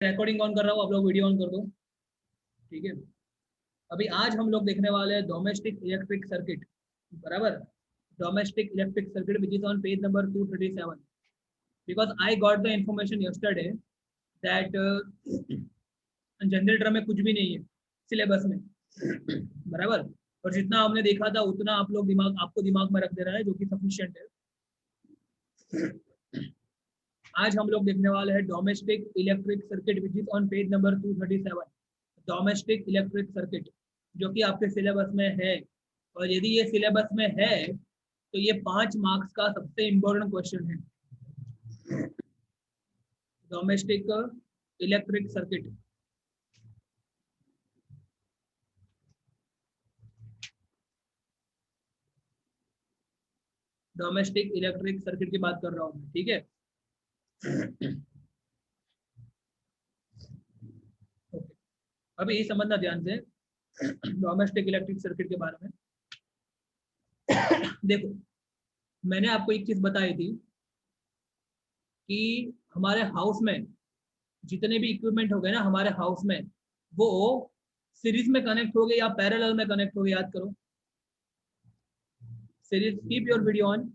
Recording on कर रहा हूँ, आप लोग वीडियो ऑन कर दो। ठीक है, अभी आज हम लोग देखने वाले हैं डोमेस्टिक इलेक्ट्रिक सर्किट, बराबर। Domestic electric circuit which is on page number 237, because I got the information yesterday that generator में कुछ भी नहीं है सिलेबस में, बराबर। और जितना हमने देखा था उतना आप लोग आपको दिमाग में रख दे रहा है, जो कि सफिशिएंट है। आज हम लोग देखने वाले हैं domestic electric circuit which is on page number 237, domestic electric circuit, जो कि आपके सिलेबस में है। और यदि ये सिलेबस में है तो ये 5 मार्क्स का सबसे इम्पोर्टेंट क्वेश्चन है, domestic electric circuit. Domestic electric circuit की बात कर रहा हूँ, ठीक है। ओके, अभी समझना ध्यान से डोमेस्टिक इलेक्ट्रिक सर्किट के बारे में। देखो, मैंने आपको एक चीज बताई थी कि हमारे हाउस में जितने भी इक्विपमेंट हो गए ना हमारे हाउस में, वो सीरीज में कनेक्ट हो गए या पैरेलल में कनेक्ट हो गए। याद करो, series, keep your video on.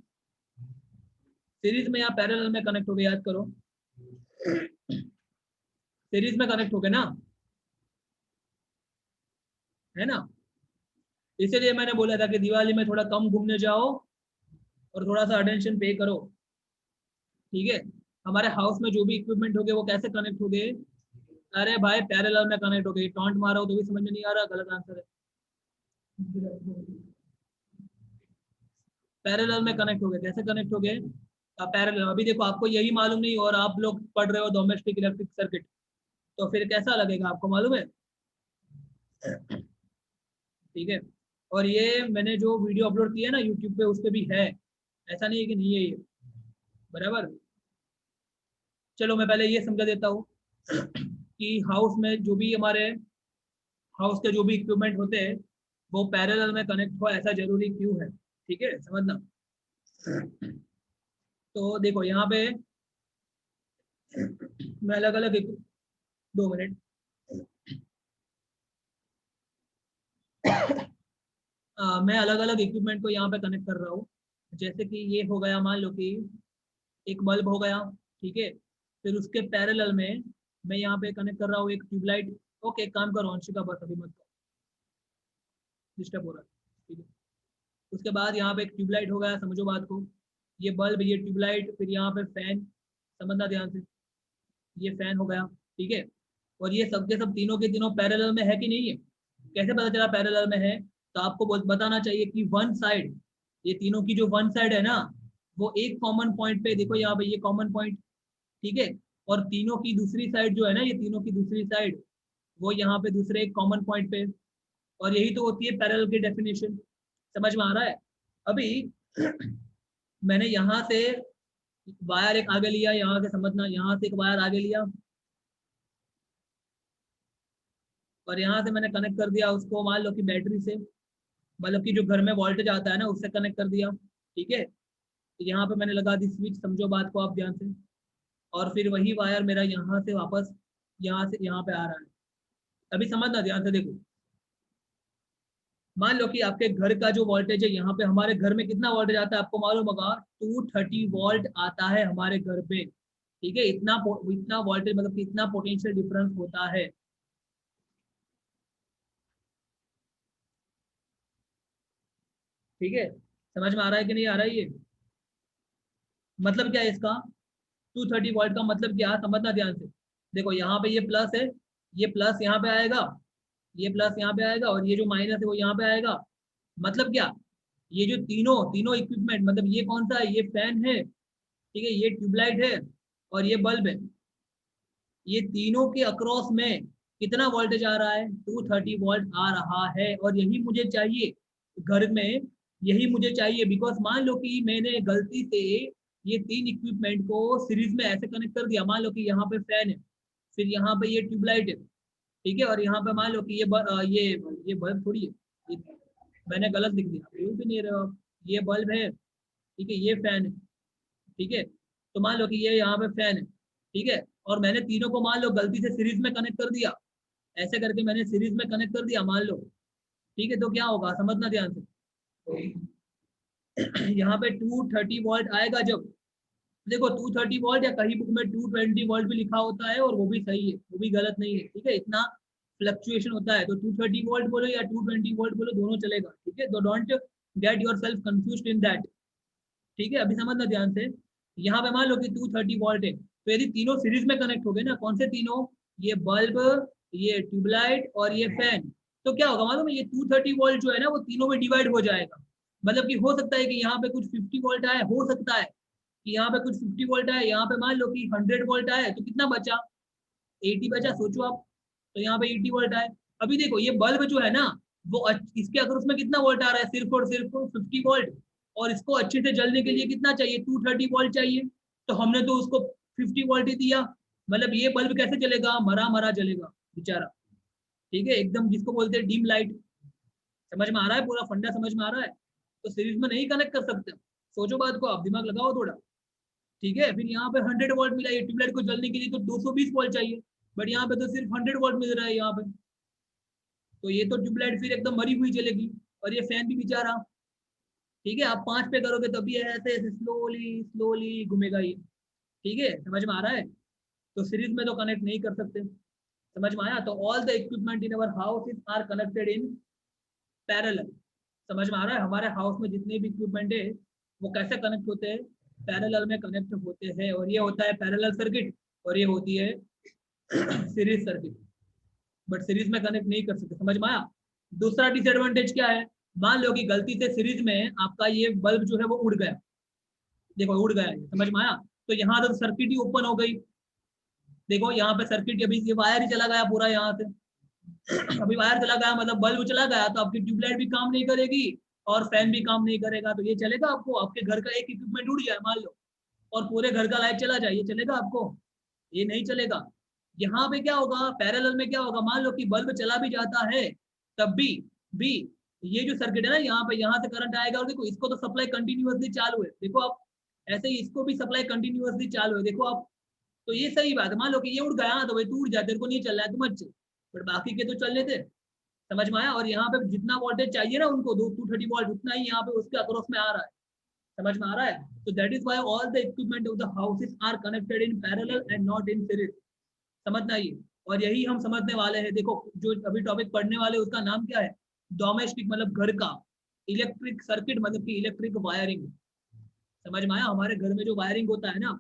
Series में या पैरेलल में कनेक्ट हो गए, याद करो। सीरीज में कनेक्ट हो गए ना, है ना। इसीलिए मैंने बोला था कि दिवाली में थोड़ा कम घूमने जाओ और थोड़ा सा अटेंशन पे करो, ठीक है। हमारे हाउस में जो भी इक्विपमेंट हो गए वो कैसे कनेक्ट हो गए? अरे भाई पैरेलल में कनेक्ट हो गए। टॉन्ट मारो तो भी समझ में नहीं आ रहा, गलत आंसर है। पैरेलल में कनेक्ट हो गए। कैसे कनेक्ट हो गए? पैरेलल। अभी देखो, आपको यही मालूम नहीं और आप लोग पढ़ रहे हो डोमेस्टिक इलेक्ट्रिक सर्किट, तो फिर कैसा लगेगा? आपको मालूम है, ठीक है। और ये मैंने जो वीडियो अपलोड किया है ना यूट्यूब पे, उस पर भी है, ऐसा नहीं है कि नहीं है ये, बराबर। चलो मैं पहले ये समझा देता हूँ कि हाउस में जो भी हमारे हाउस के जो भी इक्विपमेंट होते हैं वो पैरेलल में कनेक्ट हो, ऐसा जरूरी क्यों है, ठीक है, समझना। तो देखो यहाँ पे मैं अलग अलग 2 मिनट मैं अलग अलग इक्विपमेंट को यहाँ पे कनेक्ट कर रहा हूँ। जैसे कि ये हो गया, मान लो कि एक बल्ब हो गया, ठीक है। फिर उसके पैरेलल में मैं यहाँ पे कनेक्ट कर रहा हूँ एक ट्यूबलाइट। ओके, एक काम करो अंशिका, बस अभी मत डिस्टर्ब हो रहा है, ठीक है। उसके बाद यहाँ पे एक ट्यूबलाइट हो गया, समझो बात को। ये बल्ब, ये ट्यूबलाइट, फिर यहाँ पे फैन, समझना ध्यान से। ये फैन हो गया, ठीक है। और ये सब के सब तीनों के तीनों पैरेलल में है कि नहीं है? कैसे पता चला पैरेलल में है? तो आपको बताना चाहिए कि वन साइड, ये तीनों की जो वन साइड है ना, वो एक कॉमन पॉइंट पे, देखो यहाँ पे ये कॉमन पॉइंट, ठीक है। और तीनों की दूसरी साइड जो है ना, ये तीनों की दूसरी साइड, वो यहाँ पे दूसरे एक कॉमन पॉइंट पे। और यही तो होती है पैरेलल की डेफिनेशन। समझ में आ रहा है? अभी मैंने यहाँ से वायर एक आगे लिया, यहाँ से समझना, यहाँ से एक वायर आगे लिया और यहाँ से मैंने कनेक्ट कर दिया उसको, मान लो कि बैटरी से, मतलब कि जो घर में वोल्टेज आता है ना उससे कनेक्ट कर दिया, ठीक है। तो यहाँ पे मैंने लगा दी स्विच, समझो बात को आप ध्यान से। और फिर वही वायर मेरा यहाँ से वापस यहाँ से यहाँ पे आ रहा है। अभी समझना ध्यान से, देखो। मान लो कि आपके घर का जो वोल्टेज है, यहाँ पे हमारे घर में कितना वोल्टेज आता है आपको मालूम होगा, 230 वोल्ट आता है हमारे घर पे, ठीक है। इतना वोल्टेज, मतलब कि इतना पोटेंशियल डिफरेंस होता है, ठीक है। समझ में आ रहा है कि नहीं आ रहा है ये? मतलब क्या है इसका? 230 वोल्ट का मतलब क्या है, समझना ध्यान से। देखो यहाँ पे ये प्लस है, ये प्लस यहाँ पे आएगा, ये प्लस यहाँ पे आएगा, और ये जो माइनस है वो यहाँ पे आएगा। मतलब क्या? ये जो तीनों तीनों इक्विपमेंट, मतलब ये कौन सा है? ये फैन है, ठीक है, ये ट्यूबलाइट है और ये बल्ब है। ये तीनों के अक्रॉस में कितना वोल्टेज आ रहा है? 230 वोल्ट आ रहा है। और यही मुझे चाहिए घर में, यही मुझे चाहिए। बिकॉज मान लो कि मैंने गलती से ये तीन इक्विपमेंट को सीरीज में ऐसे कनेक्ट कर दिया। मान लो कि यहाँ पे फैन है, फिर यहाँ पे ये ट्यूबलाइट है, ठीक है। और यहाँ पे मान लो कि ये बल्ब थोड़ी है, ये मैंने गलत लिख दिया, भूल भी नहीं रहे हो आप। ये बल्ब है, ठीक है, ये फैन है, ठीक है। तो मान लो कि ये यहाँ पे फैन है, ठीक है, और मैंने तीनों को मान लो गलती से सीरीज में कनेक्ट कर दिया, ऐसे करके मैंने सीरीज में कनेक्ट कर दिया मान लो, ठीक है, तो क्या होगा समझना ध्यान से। यहाँ पे 230 वोल्ट आएगा जब, देखो 230 वोल्ट या कहीं बुक में 220 वोल्ट भी लिखा होता है और वो भी सही है, वो भी गलत नहीं है, ठीक है, इतना फ्लक्चुएशन होता है, तो 230 वोल्ट बोलो या 220 वोल्ट बोलो दोनों चलेगा, ठीक है, तो don't get your self confuse in that, ठीक है। अभी समझना ध्यान से, यहाँ पे मान लो कि 230 वोल्ट है, तो यदि तीनों सीरीज में कनेक्ट हो गए ना, कौन से तीनों, ये बल्ब, ये ट्यूबलाइट और ये फैन, तो क्या होगा मालूम है, ये 230 वोल्ट जो है ना वो तीनों में डिवाइड हो जाएगा, मतलब कि हो सकता है कि यहाँ पे कुछ 50 वोल्ट आए, हो सकता है कि यहाँ पे कुछ 50 वोल्ट आए, यहाँ पे मान लो कि 100 वोल्ट आए, तो कितना बचा, 80 बचा, सोचो आप, तो यहाँ पे 80 वोल्ट आए। अभी देखो ये बल्ब जो है ना वो इसके अगर उसमें कितना वोल्ट आ रहा है, सिर्फ और सिर्फ 50 वोल्ट, और इसको अच्छे से जलने के लिए कितना चाहिए, 230 वोल्ट चाहिए, तो हमने तो उसको 50 वोल्ट ही दिया, मतलब ये बल्ब कैसे चलेगा, मरा मरा जलेगा बेचारा, ठीक है, एकदम जिसको बोलते हैं डिम लाइट। समझ में आ रहा है, पूरा फंडा समझ में आ रहा है, तो सीरीज में नहीं कनेक्ट कर सकते, सोचो बात को, आप दिमाग लगाओ थोड़ा, ठीक है। फिर यहाँ पे 100 वोल्ट मिला, ये ट्यूबलाइट को जलने के लिए तो 220 वोल्ट चाहिए, बट यहाँ पे तो सिर्फ 100 वोल्ट मिल रहा है यहाँ पे, तो ये तो ट्यूबलाइट फिर एकदम मरी हुई जलेगी, और ये फैन भी बेचारा, ठीक है, आप 5 पे करोगे तब ये ऐसे ऐसे स्लोली स्लोली घूमेगा ये, ठीक है, समझ में आ रहा है, तो सीरीज में तो कनेक्ट नहीं कर सकते, समझ में आया, तो all the equipment in our house are connected in parallel, समझ में आ रहा है, हमारे हाउस में जितने भी इक्विपमेंट है वो कैसे कनेक्ट होते हैं, पैरेलल में कनेक्ट होते हैं, और ये होता है पैरेलल सर्किट, और ये होती है सीरीज सर्किट, बट सीरीज में कनेक्ट नहीं कर सकते, समझ में आया। दूसरा डिसएडवांटेज क्या है, मान लो कि गलती से सीरीज में आपका ये बल्ब जो है वो उड़ गया, देखो उड़ गया, समझ में आया, तो यहाँ तो सर्किट ही ओपन हो गई, देखो यहाँ पे सर्किट, अभी ये वायर ही चला गया पूरा यहाँ से, अभी वायर चला गया मतलब बल्ब चला गया, तो आपकी ट्यूबलाइट भी काम नहीं करेगी और फैन भी काम नहीं करेगा, तो ये चलेगा आपको, आपके घर का एक इक्विपमेंट उड़ जाए मान लो और पूरे घर का लाइट चला जाए, ये चलेगा आपको, ये नहीं चलेगा। यहाँ पे क्या होगा, पैरेलल में क्या होगा, मान लो कि बल्ब चला भी जाता है तब भी ये जो सर्किट है ना, यहाँ से करंट आएगा, और देखो इसको तो सप्लाई कंटिन्यूअसली चालू है, देखो आप, ऐसे ही इसको भी सप्लाई कंटिन्यूअसली चालू है, देखो आप, तो ये सही बात है, मान लो कि ये उड़ गया तो भाई तू उड़ जा, तेरे को नहीं चल रहा है, तुम अच्छे, बट बाकी के तो चलने थे, समझ में आया, और यहाँ पे जितना वोल्टेज चाहिए ना उनको 230 वोल्ट, उतना ही यहाँ पे उसके अक्रॉस में आ रहा है, समझ में आ रहा है, तो that is why all the equipment of the houses are connected in parallel and not in series, समझना ये, और यही हम समझने वाले हैं, देखो जो अभी टॉपिक पढ़ने वाले उसका नाम क्या है, डोमेस्टिक मतलब घर का, इलेक्ट्रिक सर्किट मतलब कि इलेक्ट्रिक वायरिंग, समझ में आया, हमारे घर में जो वायरिंग होता है ना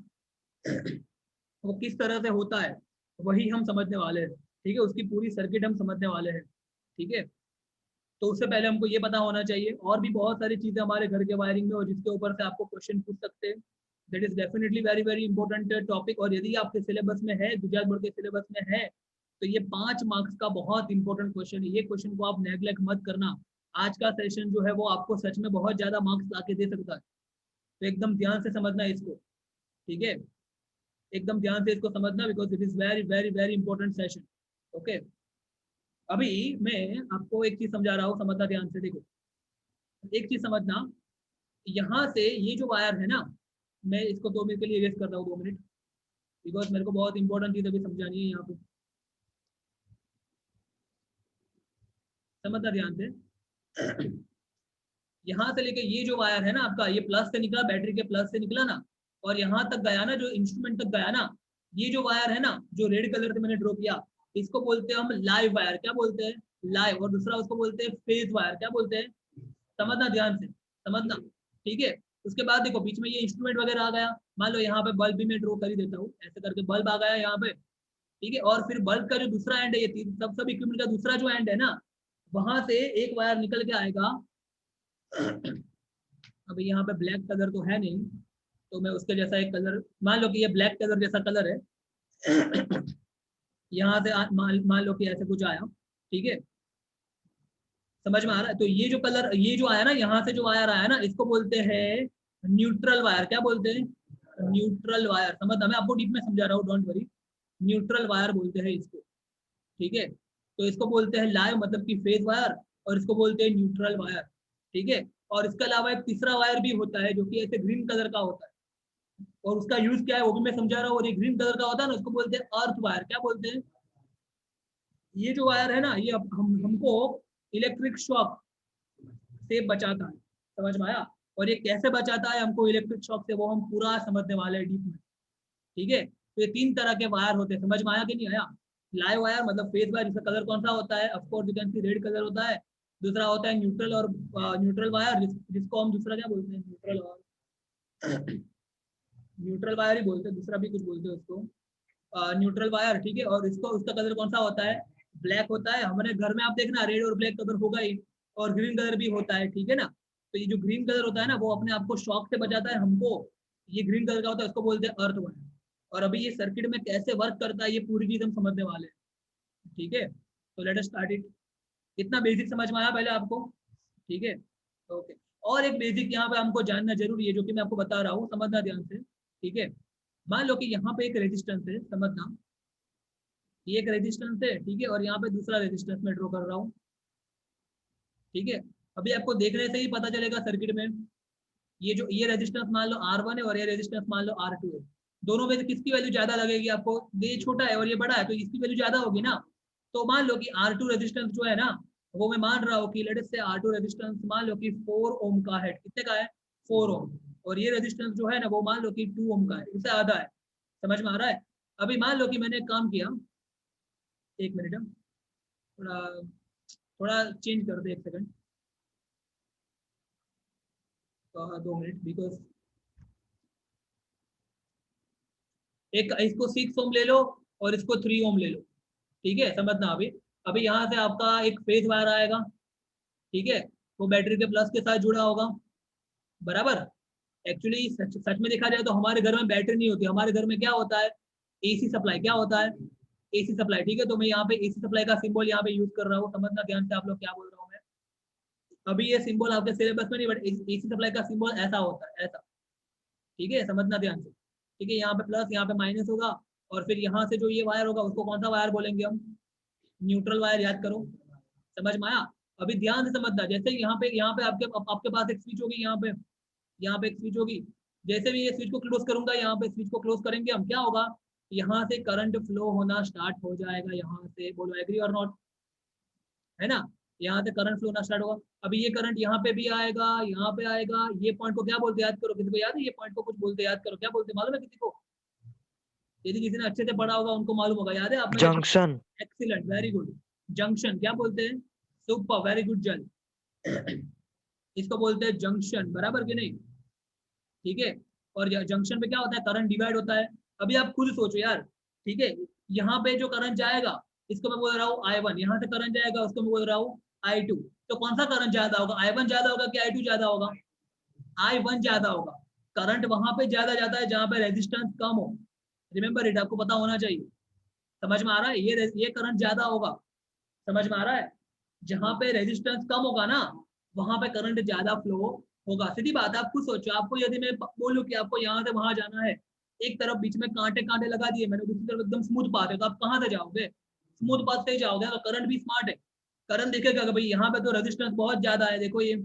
वो किस तरह से होता है वही हम समझने वाले हैं, ठीक है, उसकी पूरी सर्किट हम समझने वाले हैं, ठीक है, तो उससे पहले हमको ये पता होना चाहिए, और भी बहुत सारी चीजें हमारे घर के वायरिंग में और जिसके ऊपर से आपको क्वेश्चन पूछ सकते हैं, that is definitely very very important topic, और यदि आपके सिलेबस में है, गुजरात बोर्ड के सिलेबस में है, तो ये 5 मार्क्स का बहुत इंपॉर्टेंट क्वेश्चन है, ये क्वेश्चन को आप नेग्लेक्ट मत करना, आज का सेशन जो है वो आपको सच में बहुत ज्यादा मार्क्स ला के दे सकता है, तो एकदम ध्यान से समझना है इसको, ठीक है, एकदम ध्यान से इसको समझना, because it is very very very important session, okay. अभी मैं आपको एक चीज समझा रहा हूँ, समझना ध्यान से, देखो एक चीज समझना, यहाँ से ये जो वायर है ना, मैं इसको 2 मिनट के लिए रेस्ट कर रहा हूँ, 2 मिनट, बिकॉज मेरे को बहुत इंपॉर्टेंट चीज अभी समझानी है यहाँ पे, समझना ध्यान से। यहाँ से लेके ये जो वायर है ना आपका, ये प्लस से निकला, बैटरी के प्लस से निकला ना, और यहाँ तक गया ना, जो इंस्ट्रूमेंट तक गया ना, ये जो वायर है ना, जो रेड कलर से मैंने ड्रॉ किया, इसको बोलते हैं हम लाइव वायर, क्या बोलते हैं, लाइव, और दूसरा उसको बोलते हैं फेज वायर, क्या बोलते हैं, समझना ध्यान से, समझना, ठीक है। उसके बाद देखो बीच में ये इंस्ट्रूमेंट वगैरह आ गया, मान लो यहाँ पे बल्ब भी मैं ड्रॉ कर ही देता हूँ, ऐसे करके बल्ब आ गया यहाँ पे, ठीक है, और फिर बल्ब का जो दूसरा एंड है, ये सब इक्विपमेंट का दूसरा जो एंड है ना, वहां से एक वायर निकल के आएगा, अभी यहाँ पे ब्लैक कलर तो है नहीं, तो मैं उसके जैसा एक कलर, मान लो कि ये ब्लैक कलर जैसा कलर है, यहाँ से मान लो कि ऐसे कुछ आया, ठीक है, समझ में आ रहा है, तो ये जो कलर, ये जो आया ना, यहाँ से जो वायर आया ना, इसको बोलते हैं न्यूट्रल वायर, क्या बोलते हैं, न्यूट्रल वायर, समझना, मैं आपको डीप में समझा रहा हूँ, डोंट वरी, न्यूट्रल वायर बोलते हैं इसको, ठीक है, तो इसको बोलते हैं लाइव मतलब कि फेज वायर, और इसको बोलते हैं न्यूट्रल वायर, ठीक है, और इसके अलावा एक तीसरा वायर भी होता है जो कि ऐसे ग्रीन कलर का होता है, और उसका यूज क्या है वो भी मैं समझा रहा हूँ। और ये ग्रीन कलर का होता है ना, उसको बोलते हैं अर्थ वायर। क्या बोलते हैं? ये जो वायर है ना, ये हमको इलेक्ट्रिक शॉक से बचाता है। समझ में आया? और ये कैसे बचाता है हमको इलेक्ट्रिक शॉक से, वो हम पूरा समझने वाले हैं डीप में। ठीक है, तो ये 3 तरह के वायर होते हैं। समझ में आया कि नहीं आया? लाइव वायर मतलब फेस वायर, जिसका कलर कौन सा होता है? Of course you can see red colour होता है। दूसरा होता है न्यूट्रल और न्यूट्रल वायर, जिसको हम दूसरा क्या बोलते हैं? न्यूट्रल और न्यूट्रल वायर ही बोलते हैं, दूसरा भी कुछ बोलते हैं उसको, न्यूट्रल वायर। ठीक है, और इसको उसका कलर कौन सा होता है? ब्लैक होता है। हमारे घर में आप देखना रेड और ब्लैक कलर होगा ही, और ग्रीन कलर भी होता है। ठीक है ना? तो ये जो ग्रीन कलर होता है ना, वो अपने आप को शॉक से बचाता है हमको। ये ग्रीन कलर का होता है, उसको बोलते हैं अर्थ वायर। और अभी ये सर्किट में कैसे वर्क करता है, ये पूरी चीज हम समझने वाले हैं। ठीक है, तो लेट अस स्टार्ट इट। इतना बेसिक समझ में आया पहले आपको? ठीक है, ओके। और एक बेसिक यहाँ पे हमको जानना जरूरी है, जो कि मैं आपको बता रहा हूँ, समझना ध्यान से। ठीक है, मान लो कि यहाँ पे एक रेजिस्टेंस है, समझना। ये एक रेजिस्टेंस है, ठीक है, और यहाँ पे दूसरा रेजिस्टेंस मैं ड्रॉ कर रहा हूँ। ठीक है, अभी आपको देखने से ही पता चलेगा सर्किट में, ये जो ये रेजिस्टेंस मान लो R1 है और ये रेजिस्टेंस मान लो R2 है। दोनों में से किसकी वैल्यू ज्यादा लगेगी आपको? ये छोटा है और ये बड़ा है, तो इसकी वैल्यू ज्यादा होगी ना। तो मान लो कि R2 रेजिस्टेंस जो है ना, वो मैं मान रहा हूँ कि लेट से R2 रेजिस्टेंस मान लो कि 4 ओम का है। कितने का है? 4 ओम। और ये रेजिस्टेंस जो है ना, वो मान लो कि 2 ओम का है, उससे आधा है। समझ में आ रहा है? अभी मान लो कि मैंने एक काम किया, एक मिनट, थोड़ा थोड़ा चेंज कर दे, एक सेकंड, 2 मिनट, बिकॉज एक इसको 6 ओम ले लो और इसको 3 ओम ले लो। ठीक है, समझना। अभी अभी यहाँ से आपका एक फेज वायर आएगा। ठीक है, वो बैटरी के प्लस के साथ जुड़ा होगा, बराबर। एक्चुअली सच में देखा जाए तो हमारे घर में बैटरी नहीं होती, हमारे घर में क्या होता है? AC supply. क्या होता है? AC supply. ठीक है, तो मैं यहाँ पे एसी सप्लाई का सिंबल यहाँ पे यूज कर रहा हूँ। समझना ध्यान से आप लोग क्या बोल रहा हूँ मैं। अभी ये सिंबल आपके सिलेबस में नहीं, बट एसी सप्लाई का सिंबल ऐसा होता है, ऐसा। ठीक है, समझना ध्यान से। ठीक है, यहाँ पे प्लस, यहाँ पे माइनस होगा। और फिर यहाँ से जो ये वायर होगा, उसको कौन सा वायर बोलेंगे हम? Neutral wire. याद करो। समझ में आया? अभी ध्यान से समझना। जैसे यहाँ पे आपके पास एक स्विच होगी, यहाँ पे एक स्विच होगी। जैसे भी ये स्विच को क्लोज करूंगा, यहाँ पे स्विच को क्लोज करेंगे हम, क्या होगा? यहाँ से करंट फ्लो होना स्टार्ट हो जाएगा, यहाँ से। बोलो एग्री और नॉट? है ना? यहाँ से करंट फ्लो होना स्टार्ट होगा। अभी ये करंट यहाँ पे भी आएगा, यहाँ पे आएगा। ये पॉइंट को क्या बोलते हैं? याद करो, किसी को याद है ये पॉइंट को? कुछ बोलते हैं, याद करो, क्या बोलते हैं? मालूम है किसी को? यदि किसी ने अच्छे से पढ़ा होगा उनको मालूम होगा। याद है आप में से? Junction. Excellent, very good. Junction क्या बोलते हैं? सुपर, वेरी गुड जल। इसको बोलते हैं जंक्शन, बराबर कि नहीं? ठीक है, और जंक्शन पे क्या होता है? करंट डिवाइड होता है। अभी आप खुद सोचो यार। ठीक है, यहाँ पे जो करंट जाएगा, इसको मैं बोल रहा हूँ I1। यहाँ से करंट जाएगा, उसको मैं बोल रहा हूँ I2। तो कौन सा करंट ज्यादा होगा? I1 ज्यादा होगा कि I2 ज्यादा होगा? I1 ज्यादा होगा। करंट वहां पे ज्यादा जाता है जहां पे रेजिस्टेंस कम हो। रिमेंबर इट, आपको पता होना चाहिए। समझ में आ रहा है? ये करंट ज्यादा होगा। समझ में आ रहा है? जहां पे रेजिस्टेंस कम होगा ना, वहां पे करंट ज्यादा फ्लो होगा। सीधी बात है, आप खुद सोचो। आपको यदि मैं बोलूं कि आपको यहाँ से वहां जाना है, एक तरफ बीच में कांटे कांटे लगा दिए मैंने, दूसरी तरफ एकदम स्मूथ पाथ है, तो आप कहाँ से जाओगे? स्मूथ पाथ से ही जाओगे। तो करंट भी स्मार्ट है। करंट देखेगा कि भाई यहाँ पे तो रेजिस्टेंस बहुत ज्यादा है, देखो ये।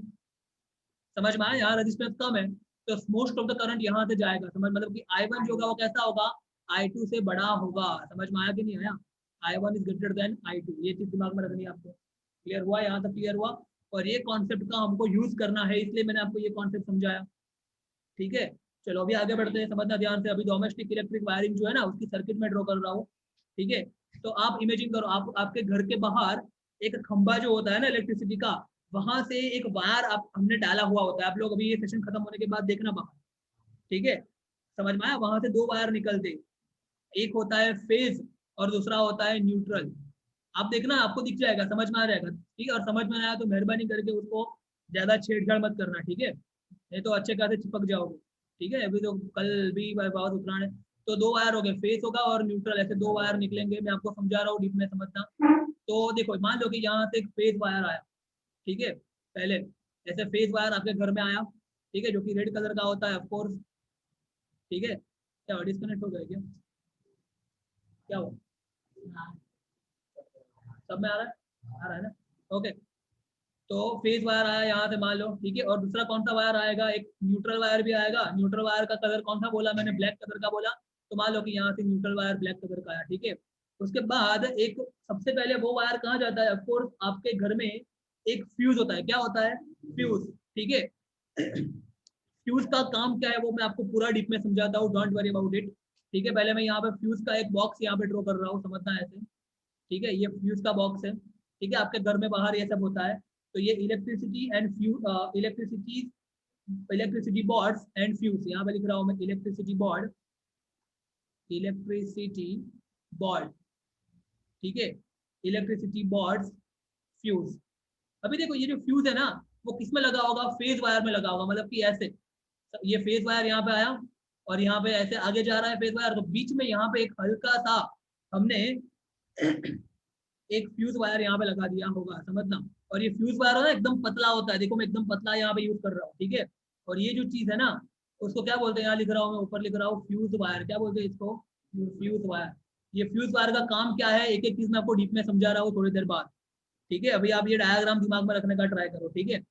समझ में आया? यहाँ रेजिस्टेंस कम है, तो मोस्ट ऑफ द करंट यहाँ से जाएगा। समझ, मतलब कि I1 जो होगा वो कैसा होगा? I2 से बड़ा होगा। समझ में आया कि नहीं आया? I1 is greater than I2। ये चीज दिमाग में रखनी है आपको। क्लियर हुआ? यहाँ तक क्लियर हुआ? और ये कॉन्सेप्ट का हमको यूज करना है, इसलिए मैंने आपको ये कॉन्सेप्ट समझाया। ठीक है, चलो अभी आगे बढ़ते हैं। समझना ध्यान से। अभी डोमेस्टिक इलेक्ट्रिक वायरिंग जो है ना, उसकी सर्किट में ड्रॉ कर रहा हूँ। ठीक है, तो आप इमेजिन करो, आप आपके घर के बाहर एक खंभा जो होता है ना इलेक्ट्रिसिटी का, वहां से एक वायर आप हमने डाला हुआ होता है। आप लोग अभी ये सेशन खत्म होने के बाद देखना बाहर। ठीक है, समझ में आया? वहां से 2 वायर निकलते, एक होता है फेज और दूसरा होता है न्यूट्रल। आप देखना, आपको दिख जाएगा, समझ में आ जाएगा। ठीक है, और समझ में आया तो मेहरबानी करके उसको ज्यादा छेड़छाड़ मत करना। ठीक है, नहीं तो अच्छे खासे चिपक जाओगे। ठीक है, अभी तो कल भी बहुत उत्तरायण है। तो 2 वायर हो गए, फेस होगा और न्यूट्रल, ऐसे 2 वायर निकलेंगे। मैं आपको समझा रहा हूँ, डीप में समझना। तो देखो, मान लो कि यहाँ से एक फेस वायर आया। ठीक है, पहले ऐसे फेस वायर आपके घर में आया। ठीक है, जो कि रेड कलर का होता है ऑफकोर्स। ठीक है, क्या डिस्कनेक्ट हो गया क्या? क्या हुआ? सब में आ रहा है? आ रहा है ना? ओके। तो फेज वायर आया यहाँ से मान लो, ठीक है। और दूसरा कौन सा वायर आएगा, एक न्यूट्रल वायर भी आएगा। न्यूट्रल वायर का कलर कौन सा बोला मैंने, ब्लैक कलर का बोला। तो मान लो कि यहाँ से न्यूट्रल वायर ब्लैक कलर का आया, ठीक है। उसके बाद एक सबसे पहले वो वायर कहाँ जाता है, ऑफकोर्स आपके घर में एक फ्यूज होता है। क्या होता है, फ्यूज, ठीक है। फ्यूज का काम क्या है वो मैं आपको पूरा डीप में समझाता हूँ, डोंट वरी अबाउट इट, ठीक है। पहले मैं यहाँ पे फ्यूज का एक बॉक्स यहाँ पे ड्रॉ कर रहा हूँ, समझना है ऐसे, ठीक है। ये फ्यूज का बॉक्स है, ठीक है। आपके घर में बाहर ये सब होता है। तो ये electricity and fuse, electricity boards and fuse, यहाँ पे लिख रहा हूँ मैं इलेक्ट्रिसिटी बोर्ड, इलेक्ट्रिसिटी बोर्ड, ठीक है। Electricity boards, fuse. अभी देखो ये जो फ्यूज है ना, वो किस में लगा होगा, फेज वायर में लगा होगा। मतलब कि ऐसे ये फेज वायर यहाँ पे आया और यहाँ पे ऐसे आगे जा रहा है फेज वायर, तो बीच में यहाँ पे एक हल्का सा हमने एक फ्यूज वायर यहाँ पे लगा दिया होगा, समझना। और ये फ्यूज वायर ना एकदम पतला होता है, देखो मैं एकदम पतला यहाँ पे यूज कर रहा हूँ, ठीक है। और ये जो चीज है ना, उसको क्या बोलते हैं, यहाँ लिख रहा हूँ मैं, ऊपर लिख रहा हूँ फ्यूज वायर, क्या बोलते हैं इसको, फ्यूज वायर। ये फ्यूज वायर का काम क्या है, एक एक चीज मैं आपको डीप में समझा रहा हूँ थोड़ी देर बाद, ठीक है। अभी आप ये डायग्राम दिमाग में रखने का ट्राई करो, ठीक है।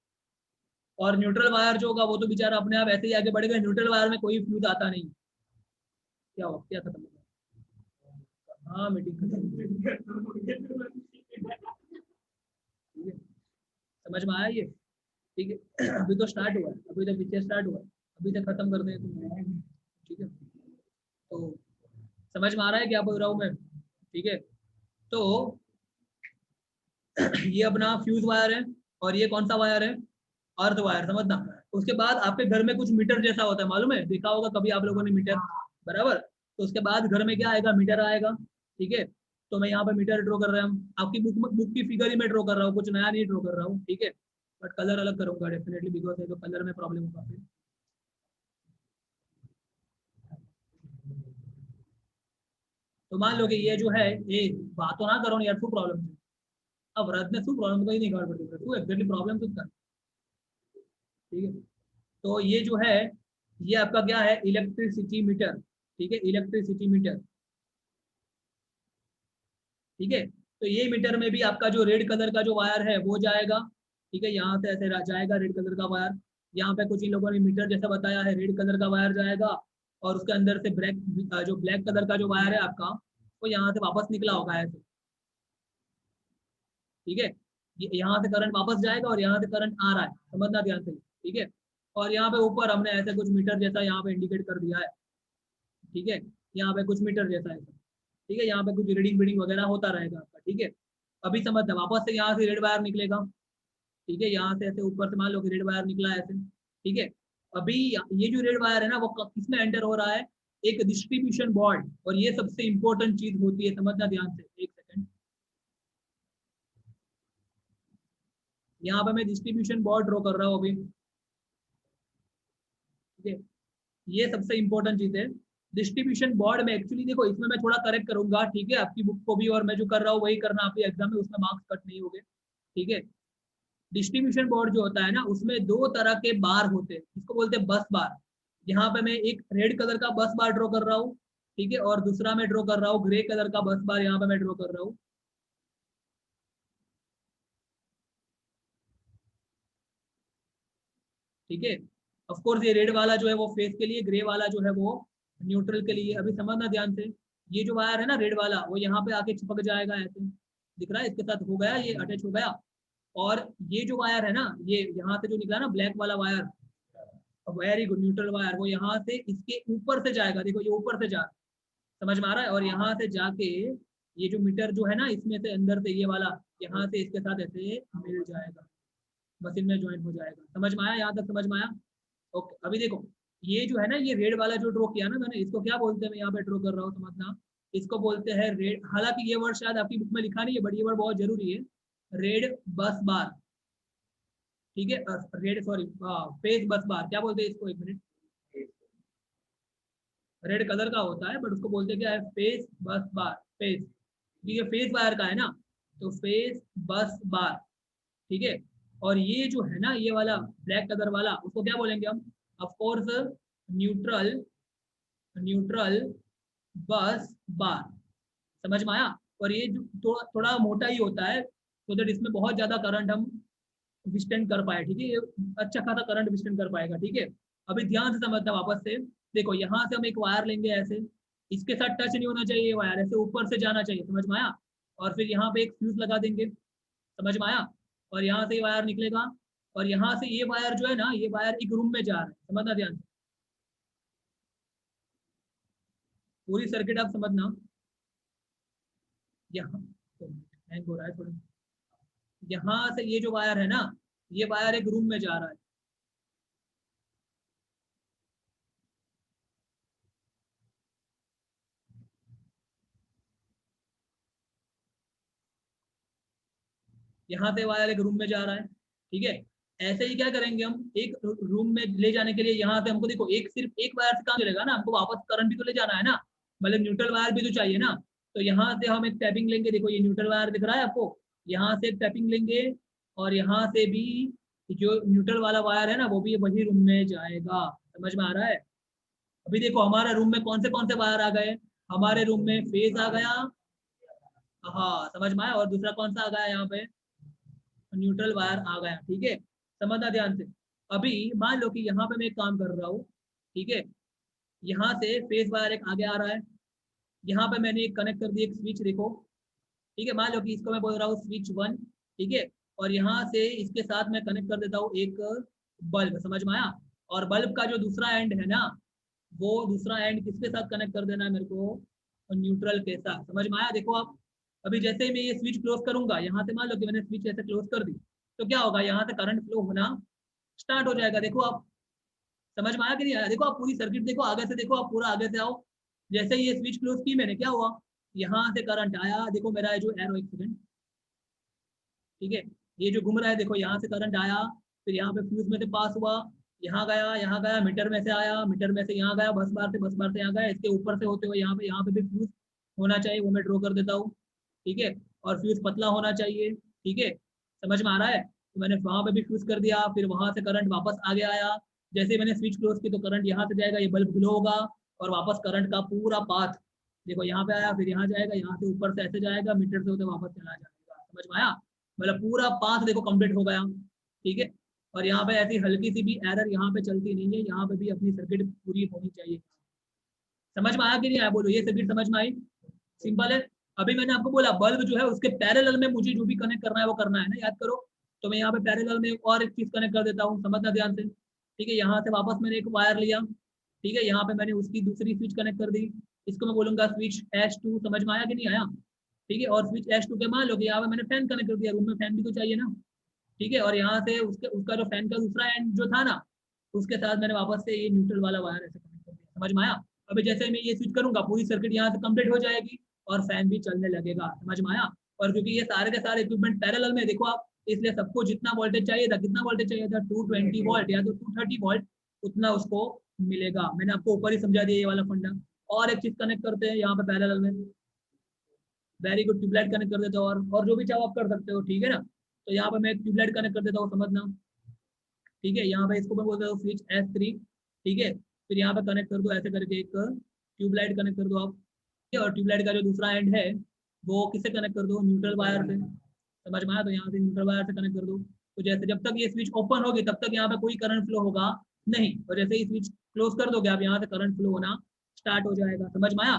और न्यूट्रल वायर जो होगा वो तो बेचारा अपने आप ऐसे ही आगे बढ़ेगा, न्यूट्रल वायर में कोई फ्यूज आता नहीं। क्या हो, क्या खत्म हो गया, हाँ मीटिंग खत्म, समझ में आया ये, ठीक है। अभी तो स्टार्ट हुआ है, अभी तो पीछे स्टार्ट हुआ है, अभी तक खत्म करने हैं तुम, ठीक है। तो समझ में आ रहा है क्या बोल रहा हूँ मैं, ठीक है। तो ये अपना फ्यूज वायर है, और ये कौन सा वायर है, अर्थ वायर, समझना। उसके बाद आपके घर में कुछ मीटर जैसा होता है, मालूम है, देखा होगा कभी आप लोगों ने मीटर, बराबर। तो उसके बाद घर में क्या आएगा, मीटर आएगा, ठीक है। तो मैं यहाँ पे मीटर ड्रॉ कर रहा हूँ, आपकी बुक की फिगर ही मैं ड्रॉ कर रहा हूँ, कुछ नया नहीं ड्रॉ कर रहा हूँ, ठीक है। बट कलर अलग करूंगा डेफिनेटली, बिकॉज है तो कलर में प्रॉब्लम होगा फिर। तो मान लो कि ये जो है, ये बात तो ना करो यार, शू प्रॉब्लम है। अब रथ में शू प्रॉब्लम ही नहीं कर पड़ती, शू एक्जेक्टली प्रॉब्लम कुछ कर, ठीक है। तो ये जो है, ये आपका क्या है, इलेक्ट्रिसिटी मीटर, ठीक है, इलेक्ट्रिसिटी मीटर, ठीक है। तो ये मीटर में भी आपका जो रेड कलर का जो वायर है वो जाएगा, ठीक है। यहाँ से ऐसे जाएगा रेड कलर का वायर, यहाँ पे कुछ इन लोगों ने मीटर जैसा बताया है, रेड कलर का वायर जाएगा। और उसके अंदर से ब्लैक, जो ब्लैक कलर का जो वायर है आपका, वो यहाँ से वापस निकला होगा ऐसे, ठीक है। यहाँ से करंट वापस जाएगा और यहाँ से करंट आ रहा है, समझना ध्यान से, ठीक है। और यहाँ पे ऊपर हमने ऐसे कुछ मीटर जैसा यहाँ पे इंडिकेट कर दिया है, ठीक है। यहाँ पे कुछ मीटर जैसा है, ठीक है। यहाँ पे कुछ रीडिंग वीडिंग वगैरह होता रहेगा आपका, ठीक है। अभी समझना, वापस से यहाँ से रेड वायर निकलेगा, ठीक है। यहाँ से ऐसे ऊपर से मान लो कि रेड वायर निकला है ऐसे, ठीक है। अभी ये जो रेड वायर है ना, वो किसमें एंटर हो रहा है, एक डिस्ट्रीब्यूशन बोर्ड। और ये सबसे इंपॉर्टेंट चीज होती है, समझना ध्यान से, एक सेकंड। यहाँ पे मैं डिस्ट्रीब्यूशन बोर्ड ड्रॉ कर रहा हूँ अभी, ठीक है। ये सबसे इंपॉर्टेंट चीज है डिस्ट्रीब्यूशन बोर्ड में। एक्चुअली देखो, इसमें मैं थोड़ा करेक्ट करूंगा, ठीक है, आपकी बुक को भी, और मैं जो कर रहा हूँ वही करना आपके एग्जाम में, उसमें मार्क्स कट नहीं होंगे, ठीक है। डिस्ट्रीब्यूशन बोर्ड जो होता है ना, उसमें दो तरह के बार होते हैं, इसको बोलते हैं बस बार। यहाँ पे मैं एक रेड कलर का बस बार ड्रॉ कर रहा हूँ, ठीक है। और दूसरा मैं ड्रॉ कर रहा हूँ ग्रे कलर का बस बार, यहाँ पे मैं ड्रॉ कर रहा हूँ, ठीक है। ऑफ कोर्स ये रेड वाला जो है वो फेस के लिए, ग्रे वाला जो है वो न्यूट्रल के लिए। अभी समझना ध्यान से, ये जो वायर है ना रेड वाला, वो यहाँ पे आके चिपक जाएगा ऐसे, दिख रहा है, इसके साथ हो गया, ये अटैच हो गया। और ये जो वायर है ना, ये यहाँ से जो निकला ना ब्लैक वाला wire, very good, neutral wire, वो यहाँ से इसके ऊपर से जाएगा, देखो ये ऊपर से जा, समझ में आ रहा है। और यहाँ से जाके ये जो मीटर जो है ना, इसमें से अंदर से ये वाला यहाँ से इसके साथ ऐसे मिल जाएगा, मशीन में ज्वाइन हो जाएगा। समझ में आया, यहाँ तक समझ में आया, ओके। अभी देखो, ये जो है ना, ये रेड वाला जो ड्रॉ किया ना मैंने, इसको क्या बोलते हैं, मैं यहाँ पे ड्रॉ कर रहा हूँ, समझना। इसको बोलते हैं रेड, हालांकि ये वर्ड शायद आपकी बुक में लिखा नहीं है, बट ये वर्ड बहुत जरूरी है, रेड बस बार, ठीक है। रेड, सॉरी, फेस बस बार, क्या बोलते हैं इसको, एक मिनट। रेड कलर का होता है, बट उसको बोलते क्या है, फेस बस बार, फेस, ये फेस वायर का है ना, तो फेस बस बार, ठीक है। और ये जो है ना, ये वाला ब्लैक कलर वाला, उसको क्या बोलेंगे हम, ऑफ कोर्स न्यूट्रल, न्यूट्रल बस बार, समझ में आया। और ये जो थोड़ा थोड़ा मोटा ही होता है, तो दैट इसमें बहुत ज्यादा करंट हम विस्टैंड कर पाए, ठीक है, ये अच्छा खासा करंट विस्टैंड कर पाएगा, ठीक है। अभी ध्यान से समझना वापस से, देखो यहाँ से हम एक वायर लेंगे ऐसे, इसके साथ टच नहीं होना चाहिए, ये वायर ऐसे ऊपर से जाना चाहिए, समझ में आया। और फिर यहाँ पे एक फ्यूज लगा देंगे, समझ में आया। और यहाँ से ये वायर निकलेगा, और यहाँ से ये वायर जो है ना, ये वायर एक रूम में जा रहा है, समझना ध्यान से, पूरी सर्किट आप समझना। यहाँ तो हैंग हो रहा है थोड़ा, यहाँ से ये जो वायर है ना, ये वायर एक रूम में जा रहा है, यहाँ से वायर एक रूम में जा रहा है, ठीक है। ऐसे ही क्या करेंगे हम, एक रूम में ले जाने के लिए यहाँ से हमको देखो, एक सिर्फ एक वायर से काम चलेगा ना, हमको वापस करंट भी तो ले जाना है ना, मतलब न्यूट्रल वायर भी तो चाहिए ना। तो यहाँ से हम एक टैपिंग लेंगे, देखो ये न्यूट्रल वायर दिख रहा है आपको, यहाँ से एक टैपिंग लेंगे, और यहाँ से भी जो न्यूट्रल वाला वायर है ना, वो भी वही रूम में जाएगा, समझ में आ रहा है। अभी देखो हमारे रूम में कौन से वायर आ गए, हमारे रूम में फेज आ गया, हाँ समझ में आया, और दूसरा कौन सा आ गया यहाँ पे, न्यूट्रल वायर आ गया, ठीक है। समझना ध्यान से। अभी मान लो कि यहाँ पे मैं एक काम कर रहा हूँ, ठीक है, यहाँ से फेस वायर एक आगे आ रहा है, यहाँ पे मैंने एक कनेक्ट कर दिया एक स्विच, देखो, ठीक है। मान लो कि इसको मैं बोल रहा हूँ स्विच 1, ठीक है, और यहाँ से इसके साथ मैं कनेक्ट कर देता हूँ एक बल्ब, समझ में आया। और बल्ब का जो दूसरा एंड है ना, वो दूसरा एंड किसके साथ कनेक्ट कर देना है मेरे को, न्यूट्रल के साथ, समझ में आया। देखो आप, अभी जैसे ही मैं ये स्विच क्लोज करूंगा, यहाँ से मान लो कि मैंने स्विच ऐसे क्लोज कर दी, तो क्या होगा, यहाँ से करंट फ्लो होना स्टार्ट हो जाएगा, देखो आप, समझ में आया कि नहीं आया। देखो आप पूरी सर्किट देखो, आगे से देखो, आप पूरा आगे से आओ। जैसे ही ये स्विच क्लोज की मैंने, क्या हुआ, यहाँ से करंट आया, देखो मेरा है जो एरो, एक सेकंड, ठीक है, ये जो घूम रहा है देखो, यहाँ से करंट आया, फिर यहाँ पे फ्यूज में से पास हुआ, यहाँ गया, मीटर में से आया, मीटर में से यहाँ गया, बस बार से यहाँ गया, इसके ऊपर से होते हुए यहाँ पे भी फ्यूज होना चाहिए, वो मैं ड्रॉ कर देता हूँ, ठीक है। और फ्यूज पतला होना चाहिए, ठीक है, समझ में आ रहा है। तो मैंने वहां पे भी फ्यूज कर दिया, फिर वहां से करंट वापस आगे आया, जैसे ही मैंने स्विच क्लोज की तो करंट यहाँ से जाएगा, ये बल्ब ग्लो होगा, और वापस करंट का पूरा पाथ देखो यहाँ पे आया, फिर यहाँ जाएगा, यहाँ से ऊपर से ऐसे जाएगा, मीटर से होते वापस चला जाएगा, समझ में आया। मतलब पूरा पाथ देखो कंप्लीट हो गया, ठीक है। और यहाँ पे ऐसी हल्की सी भी एरर यहाँ पे चलती नहीं है, यहाँ पे भी अपनी सर्किट पूरी होनी चाहिए। समझ में आया कि नहीं आया, बोलो, ये सर्किट समझ में आई, सिंपल है। अभी मैंने आपको बोला बल्ब जो है उसके पैरेलल में मुझे जो भी कनेक्ट करना है वो करना है ना, याद करो। तो मैं यहाँ पे पैरेलल में और एक चीज कनेक्ट कर देता हूँ, समझना ध्यान से, ठीक है। यहाँ से वापस मैंने एक वायर लिया, ठीक है, यहाँ पे मैंने उसकी दूसरी स्विच कनेक्ट कर दी, इसको मैं बोलूंगा स्विच S2, समझ में आया कि नहीं आया, ठीक है। और स्विच S2 के मान लो कि यहाँ पे मैंने फैन कनेक्ट कर दिया, रूम में फैन भी तो चाहिए ना, ठीक है। और यहाँ से उसके उसका जो फैन का दूसरा एंड जो था ना, उसके साथ मैंने वापस से ये न्यूट्रल वाला वायर ऐसे कनेक्ट कर दिया, समझ में आया। अभी जैसे मैं ये स्विच करूंगा, पूरी सर्किट यहाँ से कंप्लीट हो जाएगी, और फैन भी चलने लगेगा, समझ में आया। और क्योंकि ये सारे के सारे इक्विपमेंट पैरेलल में देखो आप, इसलिए सबको जितना वोल्टेज चाहिए था, कितना वोल्टेज चाहिए था, 220 वोल्ट या तो 230 वोल्ट, उतना उसको मिलेगा। मैंने आपको ऊपर ही समझा दिया ये वाला फंडा। और एक चीज कनेक्ट करते हैं यहाँ पे पैरेलल में, वेरी गुड, ट्यूबलाइट कनेक्ट कर देते हो, और जो भी चाहो आप कर सकते हो, ठीक है ना। तो यहाँ पे मैं एक ट्यूबलाइट कनेक्ट कर देता हूँ, समझना, ठीक है। यहाँ पे इसको मैं बोलता हूँ स्विच S3, ठीक है। फिर यहाँ पे कनेक्ट कर दो ऐसे करके एक ट्यूबलाइट कनेक्ट कर दो आप, और ट्यूबलाइट का जो दूसरा एंड है वो किससे कनेक्ट कर दो, न्यूट्रल वायर से, समझ में आया। तो यहाँ से न्यूट्रल वायर से कनेक्ट कर दो। तो जैसे जब तक ये स्विच ओपन होगी तब तक यहाँ पे कोई करंट फ्लो होगा नहीं, और जैसे ही स्विच क्लोज कर दोगे आप, यहाँ से करंट फ्लो होना स्टार्ट हो जाएगा, समझ में आया।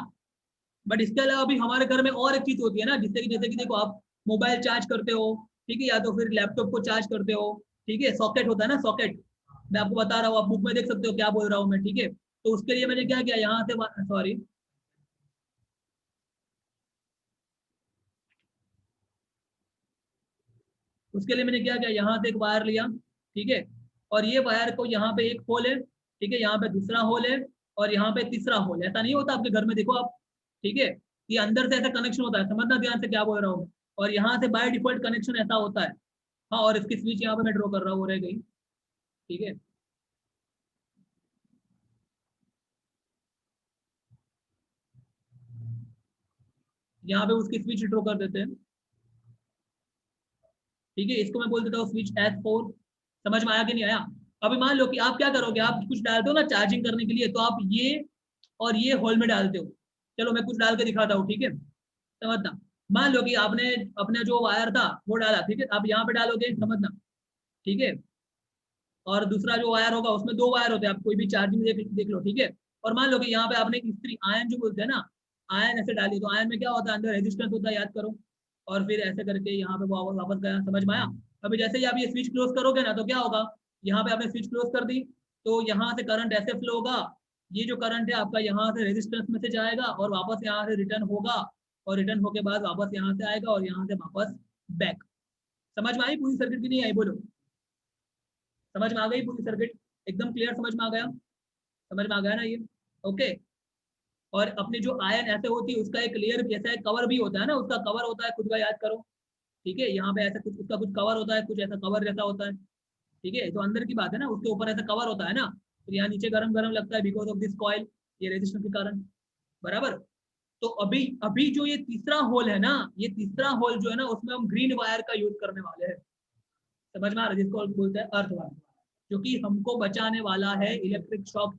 बट इसके अलावा भी हमारे घर में और एक चीज होती है ना, जिससे कि जैसे कि देखो आप मोबाइल चार्ज करते हो, ठीक है, या तो फिर लैपटॉप को चार्ज करते हो, ठीक है, सॉकेट होता है ना, सॉकेट, मैं आपको बता रहा हूँ, आप बुक में देख सकते हो क्या बोल रहा हूँ मैं, ठीक है। तो उसके लिए मैंने क्या किया, यहाँ से, सॉरी, उसके लिए मैंने क्या किया, यहाँ से एक वायर लिया, ठीक है। और ये वायर को यहाँ पे एक होल है, ठीक है, यहाँ पे दूसरा होल है, और यहाँ पे तीसरा होल है। ऐसा नहीं होता आपके घर में, देखो आप, ठीक है, ये अंदर से ऐसा कनेक्शन होता है, समझना ध्यान से क्या बोल रहा हूँ। और यहाँ से बाय डिफॉल्ट कनेक्शन ऐसा होता है, हाँ। और इसकी स्विच यहाँ पे मैं ड्रॉ कर रहा हूँ, वो रह गई, ठीक है। यहाँ पे उसकी स्विच ड्रॉ कर देते हैं, ठीक है। इसको मैं बोल देता हूँ स्विच S4, समझ में आया कि नहीं आया। अभी मान लो कि आप क्या करोगे, आप कुछ डालते हो ना चार्जिंग करने के लिए, तो आप ये और ये होल में डालते हो। चलो मैं कुछ डाल के दिखाता हूँ, ठीक है, समझना। मान लो कि आपने अपने जो वायर था वो डाला, ठीक है, आप यहाँ पे डालोगे, समझना, ठीक है। और दूसरा जो वायर होगा उसमें 2 वायर होते हैं, आप कोई भी चार्जिंग देख लो, ठीक है। और मान लो कि यहाँ पे आपने स्त्री आयन जो बोलते हैं ना, आयन ऐसे डाली, तो आयन में क्या होता है, अंदर रेजिस्टेंस होता है, याद करो। और फिर ऐसे करके यहाँ पे वापस गया, समझ में आया। अभी जैसे ही आप ये स्विच क्लोज करोगे ना, तो क्या होगा, यहाँ पे आपने स्विच क्लोज कर दी, तो यहाँ से करंट ऐसे फ्लो होगा। ये जो करंट है आपका यहाँ से रेजिस्टेंस में से जाएगा और वापस यहाँ से रिटर्न होगा, और रिटर्न होके बाद वापस यहाँ से आएगा और यहाँ से वापस बैक। समझ में आई पूरी सर्किट की नहीं आई, बोलो। समझ में आ गई पूरी सर्किट, एकदम क्लियर समझ में आ गया, समझ में आ गया ना ये। ओके। और अपनी जो आयन ऐसे होती है उसका एक लेयर जैसा है, कवर भी होता है ना, उसका कवर होता है खुद का, याद करो। ठीक है, यहाँ पे ऐसा कुछ उसका कुछ कवर होता है, कुछ ऐसा कवर जैसा होता है। ठीक है, तो अंदर की बात है ना, उसके ऊपर ऐसा कवर होता है ना, तो यहाँ नीचे गरम गरम लगता है बिकॉज ऑफ दिस कॉइल, ये रेजिस्टेंस के कारण। बराबर। तो अभी अभी जो ये तीसरा होल है ना, ये तीसरा होल जो है ना, उसमें हम ग्रीन वायर का यूज करने वाले हैं। समझ में आ रहा है, जिसको बोलते हैं अर्थ वायर, जो कि हमको बचाने वाला है इलेक्ट्रिक शॉक।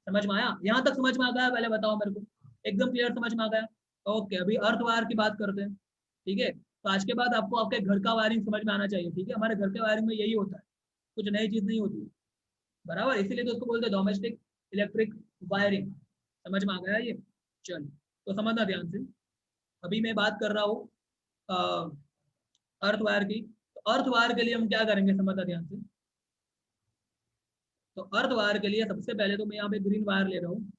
समझ में आया, यहाँ तक समझ में आ गया, पहले बताओ मेरे को, एकदम क्लियर समझ में आ गया। ओके, अभी अर्थ वायर की बात करते हैं। ठीक है, तो आज के बाद आपको आपके घर का वायरिंग समझ में आना चाहिए। ठीक है, हमारे घर के वायरिंग में यही होता है, कुछ नई चीज नहीं होती। बराबर, इसीलिए तो उसको बोलते हैं डोमेस्टिक इलेक्ट्रिक वायरिंग। समझ में आ गया ये। चलो, तो समझना ध्यान से। अभी मैं बात कर रहा हूँ अर्थ वायर की। तो अर्थ वायर के लिए हम क्या करेंगे, समझना ध्यान से। तो अर्थ वायर के लिए सबसे पहले तो मैं यहाँ पे ग्रीन वायर ले रहा हूँ,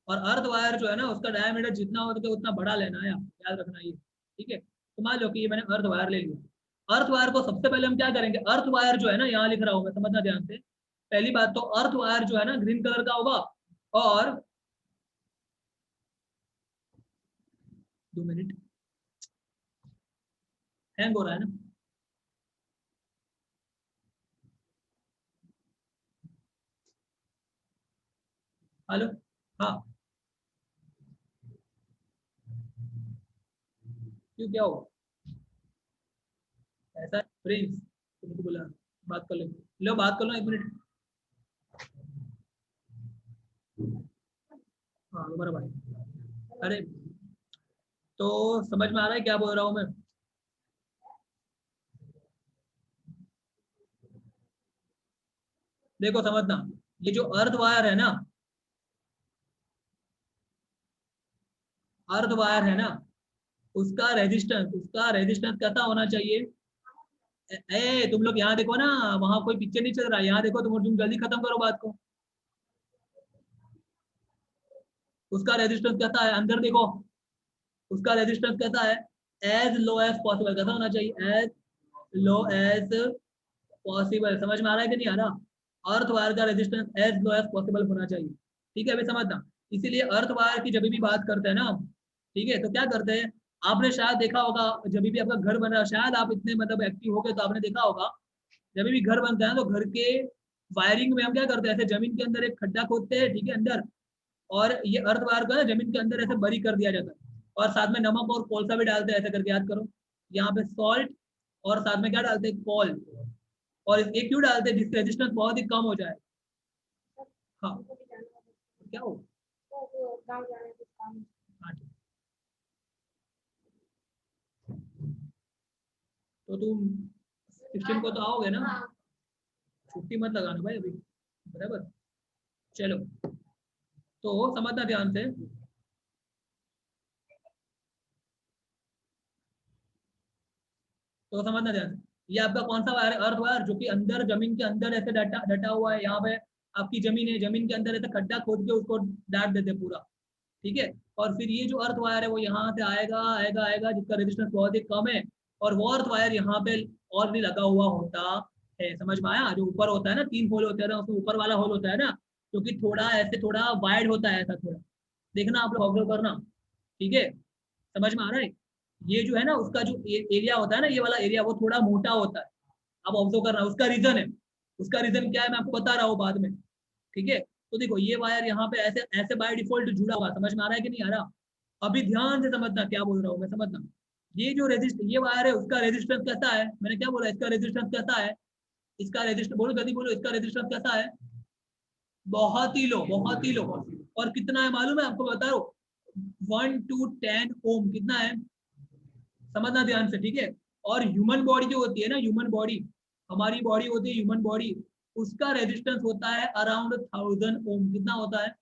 और अर्थ वायर जो है ना, उसका डायमीटर जितना हो सके उतना बड़ा लेना है, याद रखना ये। ठीक है, तो मान लो कि ये मैंने अर्थ वायर ले लिया। अर्थ वायर को सबसे पहले हम क्या करेंगे, अर्थ वायर जो है ना, यहाँ लिख रहा हूँ मैं, समझना ध्यान से। पहली बात तो अर्थ वायर जो है ना, ग्रीन कलर का होगा। और 2 मिनट, हैंग हो रहा है ना। हेलो। हाँ, क्यों, क्या हुआ? ऐसा प्रिंस तुमको बोला, बात कर लो। लो बात कर लो 1 मिनट। हाँ मेरा भाई, अरे तो समझ में आ रहा है क्या बोल रहा हूँ मैं। देखो समझना, ये जो अर्थ वायर है ना, अर्थ वायर है ना, उसका रेजिस्टेंस कैसा होना चाहिए। तुम लोग यहाँ देखो ना, वहां कोई पिक्चर नहीं चल रहा है, यहाँ देखो, तुम जल्दी खत्म करो बात को। उसका रेजिस्टेंस कैसा है, अंदर देखो। उसका रेजिस्टेंस कैसा है, एज लो एज पॉसिबल, कैसा होना चाहिए, एज लो एज पॉसिबल। समझ में आ रहा है कि नहीं आ रहा। अर्थ वायर का resistance as low as possible होना चाहिए। ठीक है, अभी समझना। इसीलिए अर्थ वायर की जब भी बात करते हैं ना, ठीक है, तो क्या करते हैं, आपने शायद देखा होगा, जब भी आपका घर बन रहा है, शायद आप इतने मतलब एक्टिव हो गए तो आपने देखा होगा, जब भी घर बनता है तो घर के वायरिंग में हम क्या करते हैं, ऐसे जमीन के अंदर एक खड्डा खोदते हैं, ठीक है, अंदर। और ये अर्थ वायर को ना जमीन के अंदर ऐसे बरी कर दिया जाता है, और साथ में नमक और कोलसा भी डालते हैं, ऐसे करके याद करो। यहाँ पे सॉल्ट, और साथ में क्या डालते हैं, कोल। और ये क्यों डालते हैं, जिससे रेजिस्टेंस बहुत ही कम हो जाए। हाँ, क्या हो। हाँ, तो तुम 16 को तो आओगे ना, छुट्टी मत लगाना भाई अभी। बराबर। चलो, तो समझना ध्यान से। तो समझना ध्यान से, ये आपका कौन सा वायर है, अर्थ वायर, जो कि अंदर जमीन के अंदर ऐसे डटा डटा हुआ है। यहाँ पे आपकी जमीन है, जमीन के अंदर ऐसे खड्डा खोद के उसको डाल देते पूरा। ठीक है, और फिर ये जो अर्थ वायर है वो यहाँ से आएगा आएगा आएगा, जिसका रेजिस्टेंस बहुत ही कम है। और वो अर्थ वायर यहाँ पे और भी लगा हुआ होता है। समझ में आया, जो ऊपर होता है ना, 3 होल होते हैं ना, उसमें ऊपर वाला होल होता है ना, जो कि थोड़ा ऐसे थोड़ा वाइड होता है, ऐसा थोड़ा। देखना आप लोग ऑब्जर्व करना। ठीक है, समझ में आ रहा है। ये जो है ना, उसका जो एरिया होता है ना, ये वाला एरिया वो थोड़ा मोटा होता है। आप ऑब्जर्व करना, उसका रीजन है। उसका रीजन क्या है मैं आपको बता रहा हूँ बाद में। ठीक है, तो देखो ये वायर यहाँ पे ऐसे ऐसे बाय डिफॉल्ट जुड़ा हुआ, समझ में आ रहा है कि नहीं आ रहा। अभी ध्यान से समझना क्या बोल रहा हूँ मैं, समझना। ये जो ये वायर है, उसका रेजिस्टेंस कैसा है, मैंने क्या बोला, इसका रेजिस्टेंस कैसा है। इसका रेजिस्टेंस बोलो, जल्दी बोलो, इसका रेजिस्टेंस कैसा है। बहुत ही लो, बहुत ही लो। और कितना है मालूम है आपको, बता रहा हूँ, 1 to 10 ओम, कितना है, समझना ध्यान से। ठीक है, और ह्यूमन बॉडी जो होती है ना, ह्यूमन बॉडी, हमारी बॉडी होती है ह्यूमन बॉडी, उसका रेजिस्टेंस होता है अराउंड 1000 ओम। कितना होता है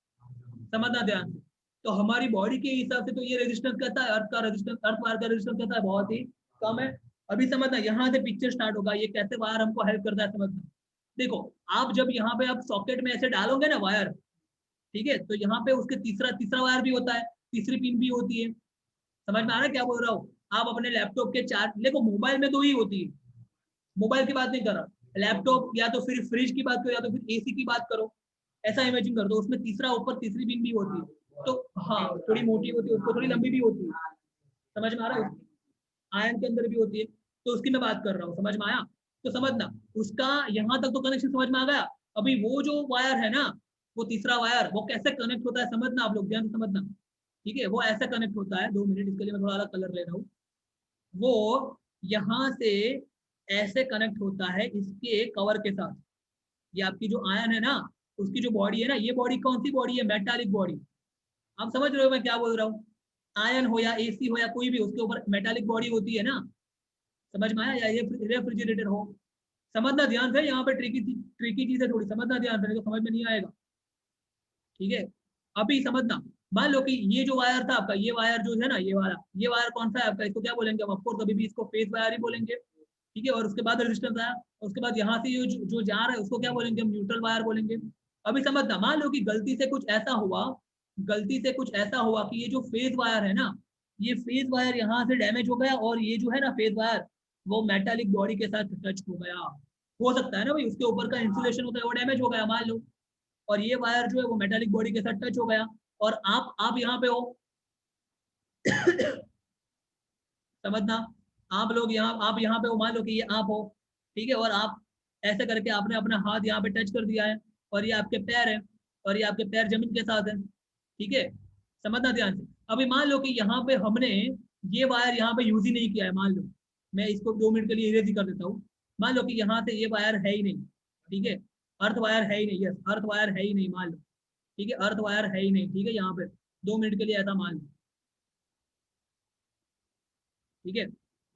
समझना ध्यान से। तो हमारी बॉडी के हिसाब से तो ये रेजिस्टेंस कहता है, अर्थ का रेजिस्टेंस, अर्थ वायर का रेजिस्टेंस कहता है बहुत ही कम है। अभी समझना, यहाँ से पिक्चर स्टार्ट होगा, ये कैसे वायर हमको हेल्प करता है समझना। देखो, आप जब यहाँ पे आप सॉकेट में ऐसे डालोगे ना वायर, ठीक है, तो यहाँ पे उसके तीसरा तीसरा वायर भी होता है, तीसरी पिन भी होती है। समझ में आ रहा है क्या बोल रहा हूँ? आप अपने लैपटॉप के चार, देखो मोबाइल में दो ही होती है, मोबाइल की बात नहीं कर रहा, लैपटॉप या तो फिर फ्रिज की बात करो या तो फिर एसी की बात करो, ऐसा इमेजिन कर दो, उसमें तीसरा ऊपर तीसरी पिन भी होती है। तो हाँ, थोड़ी मोटी होती है, उसको थोड़ी लंबी भी होती है। समझ में आ रहा है? आयन के अंदर भी होती है, तो उसकी मैं बात कर रहा हूँ। समझ में आया? तो समझना, उसका यहाँ तक तो कनेक्शन समझ में आ गया। अभी वो जो वायर है ना, वो तीसरा वायर, वो कैसे कनेक्ट होता है समझना, आप लोग ध्यान से समझना। ठीक है, वो ऐसे कनेक्ट होता है, 2 मिनट, इसके लिए मैं थोड़ा अलग कलर ले रहा हूँ। वो यहाँ से ऐसे कनेक्ट होता है इसके कवर के साथ। ये आपकी जो आयन है ना, उसकी जो बॉडी है ना, ये बॉडी कौन सी बॉडी है? Metallic body. आप समझ रहे हो मैं क्या बोल रहा हूँ? आयन हो या एसी हो या कोई भी, उसके ऊपर मेटालिक बॉडी होती है ना। समझ में आया? या ये रेफ्रिजरेटर हो। समझना ध्यान से, यहाँ पे ट्रिकी ट्रिकी चीज है थोड़ी, समझना ध्यान से, नहीं तो समझ में नहीं आएगा। ठीक है, अभी समझना, मान लो कि ये जो वायर था आपका, ये वायर जो है ना, ये वायर कौन सा है आपका? इसको क्या बोलेंगे हम? ऑफकोर्स अभी भी इसको फेज वायर ही बोलेंगे। ठीक है, और उसके बाद रेजिस्टेंस आया, और उसके बाद यहाँ से ये जो जा रहा है उसको क्या बोलेंगे हम? न्यूट्रल वायर बोलेंगे। अभी समझना, मान लो कि गलती से कुछ ऐसा हुआ, गलती से कुछ ऐसा हुआ कि ये जो फेज वायर है ना, ये फेज वायर यहाँ से डैमेज हो गया, और ये जो है ना फेज वायर, वो मेटालिक बॉडी के साथ टच हो गया। हो सकता है ना भाई, उसके ऊपर का इंसुलेशन होता है वो डैमेज हो गया मान लो, और ये वायर जो है वो मेटालिक बॉडी के साथ टच हो गया, और आप यहाँ पे हो। समझना, आप लोग यहाँ, आप यहाँ पे हो, मान लो कि ये आप हो। ठीक है, और आप ऐसे करके आपने अपना हाथ यहाँ पे टच कर दिया है, और ये आपके पैर है, और ये आपके पैर जमीन के साथ है। ठीक है, समझना ध्यान से। अभी मान लो कि यहाँ पे हमने ये वायर यहाँ पे यूज ही नहीं किया है, मान लो, मैं इसको 2 मिनट के लिए इरेज ही कर देता हूँ। मान लो कि यहाँ से ये वायर है ही नहीं। ठीक है, अर्थ वायर है ही नहीं, यस, अर्थ वायर है ही नहीं मान लो। ठीक है, अर्थ वायर है ही नहीं। ठीक है, यहाँ पे 2 मिनट के लिए ऐसा मान लो। ठीक है,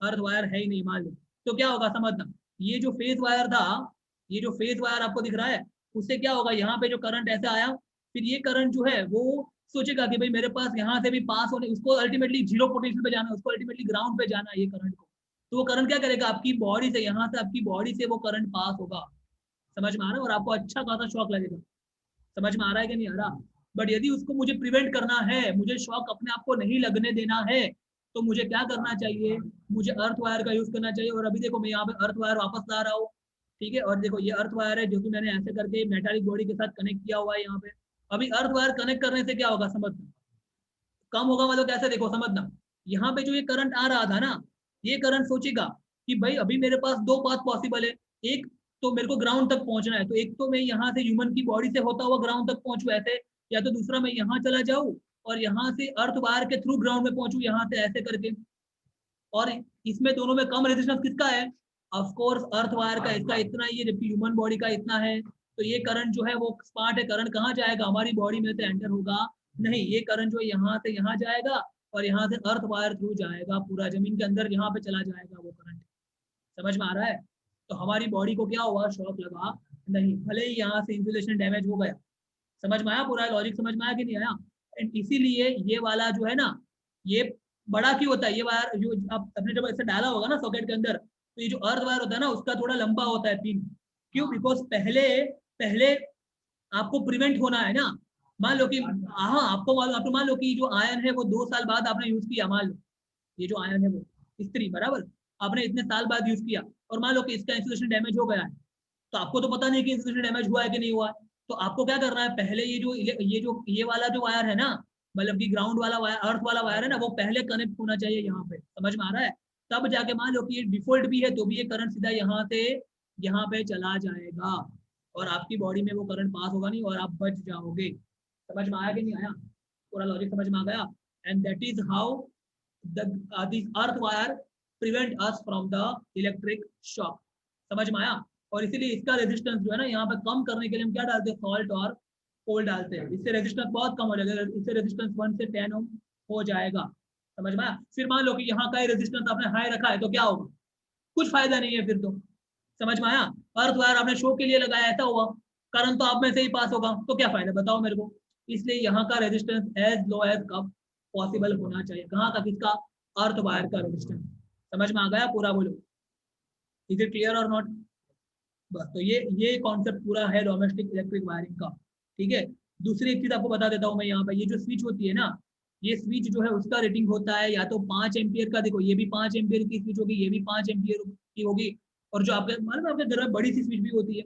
अर्थ वायर है ही नहीं मान लो, तो क्या होगा समझना, ये जो फेज वायर था, ये जो फेज वायर आपको दिख रहा है, उससे क्या होगा, यहाँ पे जो करंट ऐसे आया, फिर ये करंट जो है वो सोचेगा कि भाई मेरे पास यहाँ से भी पास होने, उसको अल्टीमेटली जीरो पोटेंशियल पे जाना है, उसको अल्टीमेटली ग्राउंड पे जाना है ये करंट को। तो वो करंट क्या करेगा, आपकी बॉडी से, यहाँ से आपकी बॉडी से वो करंट पास होगा। समझ में आ रहा है? और आपको अच्छा खासा शॉक लगेगा। समझ में आ रहा है कि नहीं आ रहा? बट यदि उसको मुझे प्रिवेंट करना है, मुझे शॉक अपने आप को नहीं लगने देना है, तो मुझे क्या करना चाहिए? मुझे अर्थ वायर का यूज करना चाहिए। और अभी देखो मैं यहाँ पे अर्थ वायर वापस ला रहा हूँ। ठीक है, और देखो ये अर्थ वायर है जो कि मैंने ऐसे करके मेटालिक बॉडी के साथ कनेक्ट किया हुआ है यहाँ पे। अभी अर्थ वायर कनेक्ट करने से क्या होगा समझना, कम होगा मतलब कैसे, देखो समझना, यहाँ पे जो ये करंट आ रहा था ना, ये करंट सोचेगा कि भाई अभी मेरे पास दो पाथ पॉसिबल है। एक तो मेरे को ग्राउंड तक पहुंचना है, तो एक तो मैं यहाँ से ह्यूमन की बॉडी से होता हुआ ग्राउंड तक पहुंचू ऐसे, या तो दूसरा मैं यहाँ चला जाऊँ और यहाँ से अर्थ वायर के थ्रू ग्राउंड में पहुंचू यहाँ से ऐसे करके। और इसमें दोनों में कम रेजिस्टेंस किसका है? ऑफ कोर्स अर्थ वायर का, इसका इतना ही है, जबकि ह्यूमन बॉडी का इतना है। तो ये करंट जो है वो स्मार्ट है, करंट कहाँ जाएगा? हमारी बॉडी में से एंटर होगा नहीं, ये करंट जो यहाँ से यहाँ जाएगा, और यहाँ से अर्थ वायर थ्रू जाएगा, पूरा जमीन के अंदर यहाँ पे चला जाएगा वो करंट। समझ में आ रहा है? तो हमारी बॉडी को क्या हुआ? शॉक लगा नहीं, भले ही यहाँ से इंसुलेशन डैमेज हो गया। समझ में आया? पूरा लॉजिक समझ में आया कि नहीं आया? एंड इसीलिए ये वाला जो है ना, ये बड़ा क्यों होता है? ये वायर जो आप अपने जब ऐसे डाला होगा ना सॉकेट के अंदर, तो ये जो अर्थ वायर होता है ना, उसका थोड़ा लंबा होता है पिन। क्यों? बिकॉज पहले पहले आपको प्रिवेंट होना है ना। मान लो कि हाँ, आपको मान लो कि जो आयन है वो 2 साल बाद आपने यूज किया, मान लो ये जो आयन है वो स्त्री बराबर, आपने इतने साल बाद यूज किया, और मान लो कि इसका इंसुलेशन डैमेज हो गया है, तो आपको तो पता नहीं कि इंसुलेशन डैमेज हुआ है कि नहीं हुआ है। तो आपको क्या करना है, पहले ये वाला जो वायर है ना, मतलब कि ग्राउंड वाला वायर, अर्थ वाला वायर है ना, वो पहले कनेक्ट होना चाहिए यहाँ पे। समझ में आ रहा है? तब जाके मान लो कि ये डिफॉल्ट भी है तो भी ये करंट सीधा यहाँ से यहाँ पे चला जाएगा, और आपकी बॉडी में वो करंट पास होगा नहीं, और आप बच जाओगे। समझ में आया कि नहीं आया? पूरा लॉजिक समझ में आ गया? And that is how this earth wire prevent us from the electric shock. समझ में आया? और इसीलिए इसका रेजिस्टेंस जो है ना, यहाँ पे कम करने के लिए हम क्या डालते हैं? सॉल्ट और कोल डालते हैं। इससे रेजिस्टेंस बहुत कम हो जाएगा, इससे रेजिस्टेंस 1 से 10 ओम हो जाएगा। समझ में आया? फिर मान लो कि यहाँ का रेजिस्टेंस आपने हाई रखा है, तो क्या होगा? कुछ फायदा नहीं है फिर तो। समझ में आया? अर्थ वायर आपने शो के लिए लगाया, ऐसा हुआ, करंट तो आप में से ही पास होगा, तो क्या फायदा बताओ मेरे को। इसलिए यहाँ का रेजिस्टेंस एज लो एज कब पॉसिबल होना चाहिए, कहाँ का, किसका, अर्थ वायर का रेजिस्टेंस। समझ में आ गया पूरा, बोलो इज इट क्लियर और नॉट। बस तो ये कॉन्सेप्ट पूरा है डोमेस्टिक इलेक्ट्रिक वायरिंग का। ठीक है। दूसरी एक चीज आपको बता देता हूँ मैं, यहाँ पे ये जो स्विच होती है ना, ये स्विच जो है उसका रेटिंग होता है या तो 5 एम्पियर का, देखो ये भी 5 एम्पियर की स्विच होगी, ये भी 5 एम्पियर की होगी, और जो आपके मालूम है आपके घर में बड़ी सी स्विच भी होती है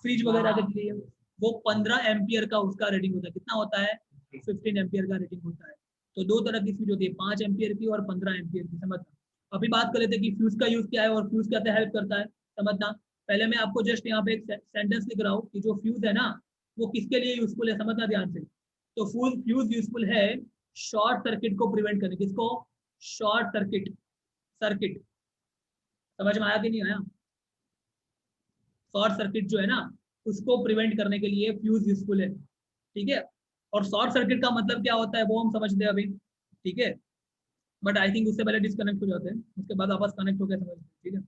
फ्रिज वगैरह के लिए, वो 15 एम्पियर का उसका रेटिंग होता है। कितना होता है? 15 एम्पियर का रेटिंग होता है। तो दो तरह की स्विच होती है, 5 एम्पियर की और 15 एम्पियर की। समझना। अभी बात कर लेते हैं कि फ्यूज का यूज क्या है और फ्यूज क्या हेल्प करता है। समझना। पहले मैं आपको जस्ट यहाँ पे एक सेंटेंस लिख रहा हूँ कि जो फ्यूज है ना वो किसके लिए यूजफुल है, समझना ध्यान से। तो फ्यूज यूजफुल है शॉर्ट सर्किट को प्रिवेंट करने, किसको, शॉर्ट सर्किट, सर्किट। समझ में आया कि नहीं आया? शॉर्ट सर्किट जो है ना उसको प्रिवेंट करने के लिए फ्यूज यूजफुल है। ठीक है। और शॉर्ट सर्किट का मतलब क्या होता है वो हम समझते हैं अभी। ठीक है। बट आई थिंक उससे पहले डिस्कनेक्ट हो जाते हैं, उसके बाद वापस कनेक्ट होकर समझते हैं। ठीक है।